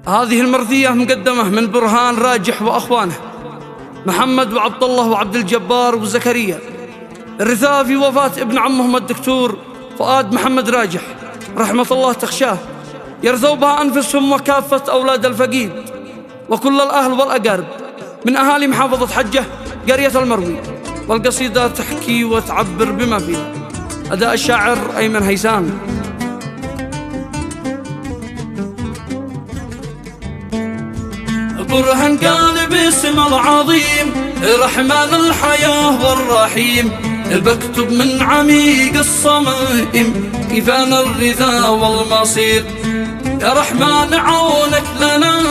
هذه المرثية مقدمة من برهان راجح وأخوانه محمد وعبد الله وعبد الجبار وزكريا، الرثاء في وفاة ابن عمهم الدكتور فؤاد محمد راجح رحمة الله تخشاه، يرثوا بها أنفسهم وكافة أولاد الفقيد وكل الأهل والأقارب من أهالي محافظة حجة قرية المروي. والقصيدة تحكي وتعبر بما فيها. أداء الشاعر أيمن هيسان. برهان قال باسم العظيم رحمن الحياة والرحيم، بكتب من عميق الصميم كفان الرثاء والمصير. يا رحمن عونك لنا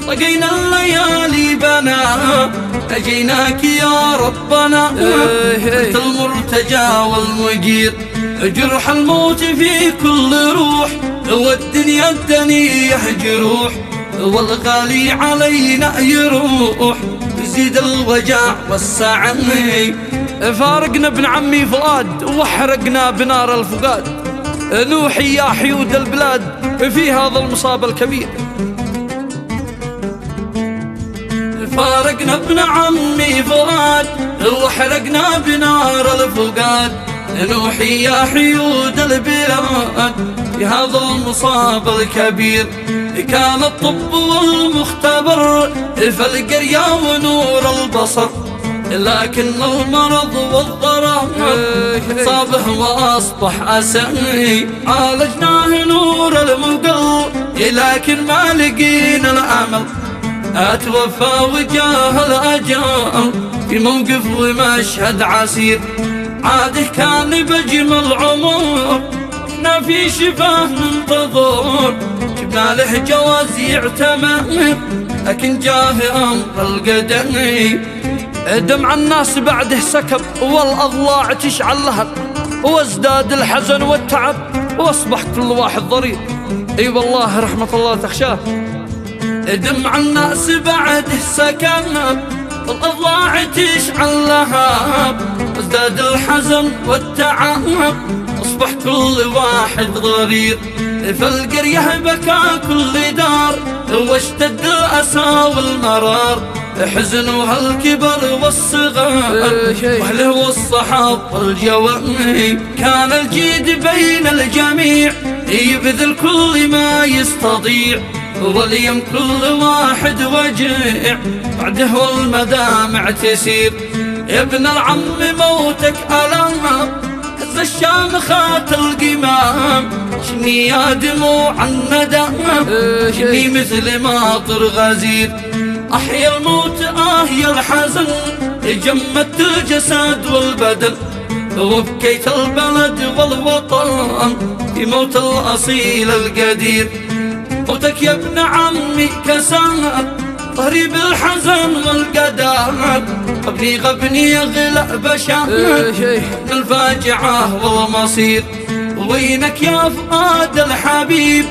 طقينا الليالي بنا، أجيناك يا ربنا أنت المرتجى والمجير. جرح الموت في كل روح والدنيا الدنيا جروح، والغالي علينا يروح يزيد الوجع والسعني. فارقنا ابن عمي فؤاد واحرقنا بنار الفؤاد، نوحي يا حيود البلاد في هذا المصاب الكبير. فارقنا ابن عمي فؤاد واحرقنا بنار الفؤاد، نوحي يا حيود البلاد في هذا المصاب الكبير. كان الطب والمختبر فالقرية ونور البصر، لكن المرض والضرر صابه وأصبح أسمي. عالجناه نور المقل لكن ما لقينا الأمل، أتوفى وجاه الأجال في موقف ومشهد عسير. عاده كان بجمل عمر احنا في شفاه ننتظر، جبنا له جواز يعتمر لكن جاه أمر القدر. دمع الناس بعده سكب والأضلاع تشعل لهب، وازداد الحزن والتعب واصبح كل واحد ضرير. اي والله رحمة الله تخشاه. دمع الناس بعده سكب والأضلاع تشعل لهب، وازداد الحزن والتعب أصبح كل واحد ضرير. فالقرية بكى كل دار واشتد الأسى والمرار، حزنها الكبر والصغار واهله والصحاب والجواني. كان الجيد بين الجميع يبذل كل ما يستطيع، واليوم كل واحد وجيع بعده والمدامع تسير. يا ابن العم موتك ألم هز الشامخات القمام، شني يا دموع الندم شني مثل ماطر غزير. أحيا الموت يا الحزن جمدت الجسد والبدن، وبكيت البلد والوطن في موت الأصيل القدير. موتك يا ابن عمي كسر ظهري بالحزن والقدر، غبني يغلى بشر الفاجعة والمصير. وينك يا فؤاد الحبيب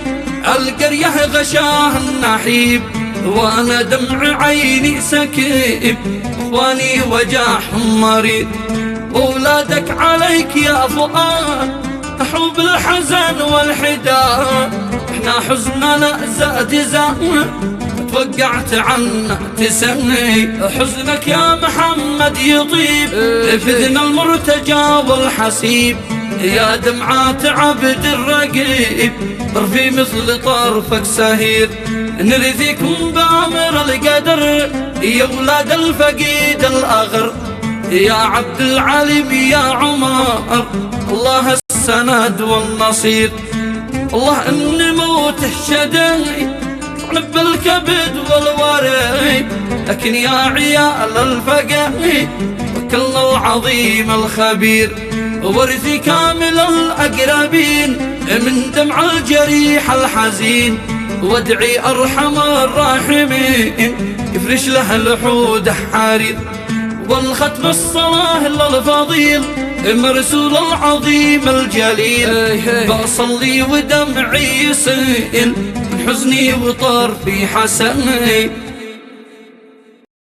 القرية غشاه النحيب، وانا دمع عيني سكيب اخواني وجاحهم مريض. اولادك عليك يا فؤاد نحو بالحزن والحداد، احنا حزننا زاد توقعت عنا تسمي. حزنك يا محمد يطيب فذن المرتجى والحسيب، يا دمعات عبد الرقيب طرفي مثل طرفك سهير. نرثيكم بأمر القدر يا ولاد الفقيد الأغر، يا عبد العليم يا عمر الله السند والنصير. الله ان موته شدي طعن الكبد والوري، لكن يا عيال الفقيد وكل العظيم الخبير. ورثي كامل الأقربين من دمع الجريح الحزين، وادعي أرحم الراحمين يفرش له الحود حرير. والختم الصلاة للفضيل مرسول العظيم الجليل، بصلي ودمعي يسيل من حزني وطرفي حسني.